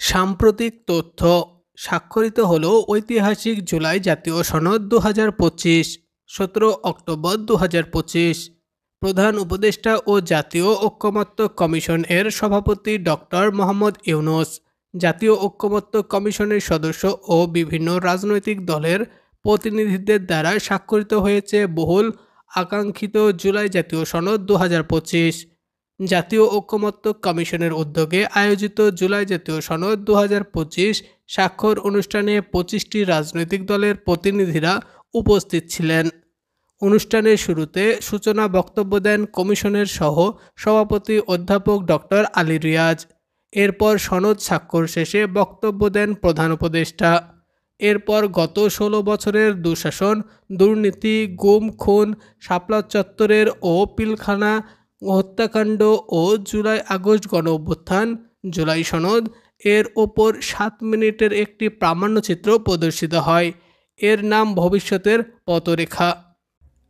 সাম্প্রতিক তথ্য স্বাক্ষরিত হলো ঐতিহাসিক জুলাই জাতীয় সনদ 2025 17 অক্টোবর 2025। প্রধান উপদেষ্টা ও জাতীয় ঐকমত্য কমিশন এর সভাপতি ডক্টর মোহাম্মদ ইউনূস, জাতীয় ঐকমত্য কমিশনের সদস্য ও বিভিন্ন রাজনৈতিক দলের প্রতিনিধিদের দ্বারা স্বাক্ষরিত হয়েছে বহুল আকাঙ্ক্ষিত জুলাই জাতীয় সনদ 2025। জাতীয় ঐকমত্য কমিশনের উদ্যোগে আয়োজিত জুলাই জাতীয় সনদ 2025 স্বাক্ষর অনুষ্ঠানে 25টি রাজনৈতিক দলের প্রতিনিধিরা উপস্থিত ছিলেন। অনুষ্ঠানের শুরুতে সূচনা বক্তব্য দেন কমিশনের সহ সভাপতি অধ্যাপক ডক্টর আলী রিয়াজ। এরপর সনদ স্বাক্ষর শেষে বক্তব্য দেন প্রধান উপদেষ্টা। এরপর গত 16 বছরের দুঃশাসন, দুর্নীতি, গুম খুন, শাপলা চত্বরের ও পিলখানা হত্যাকাণ্ড ও জুলাই আগস্ট গণঅভ্যুত্থান, জুলাই সনদ এর ওপর 7 মিনিটের একটি প্রামাণ্যচিত্র প্রদর্শিত হয়। এর নাম ভবিষ্যতের পথরেখা।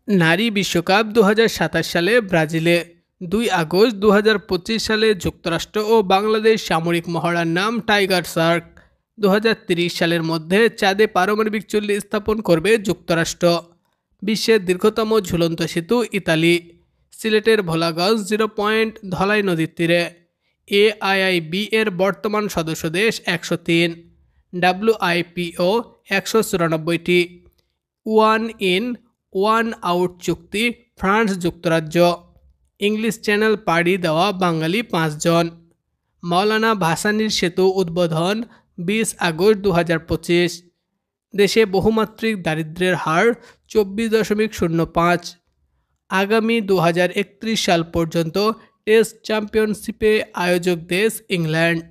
নারী বিশ্বকাপ 2027 সালে ব্রাজিলে, 2 আগস্ট 2025 সালে যুক্তরাষ্ট্র ও বাংলাদেশ সামরিক মহড়ার নাম টাইগার শার্ক। 2030 সালের মধ্যে চাঁদে পারমাণবিক চুল্লি স্থাপন করবে যুক্তরাষ্ট্র। বিশ্বের দীর্ঘতম ঝুলন্ত সেতু ইতালি, সিলেটের ভোলাগঞ্জ 0 পয়েন্ট ধলাই নদীর তীরে। AIIB এর বর্তমান সদস্য দেশ 103, WIPO 194টি। ওয়ান ইন ওয়ান আউট চুক্তি ফ্রান্স যুক্তরাজ্য। ইংলিশ চ্যানেল পাড়ি দেওয়া বাঙালি 5 জন। মাওলানা ভাসানীর সেতু উদ্বোধন 20 আগস্ট 2025। দেশে বহুমাত্রিক দারিদ্র্যের হার 24.05। আগামী 2031 সাল পর্যন্ত টেস্ট চ্যাম্পিয়নশিপে আয়োজক দেশ ইংল্যান্ড।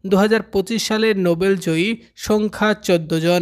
2025 সালে নোবেল জয়ী সংখ্যা 14 জন।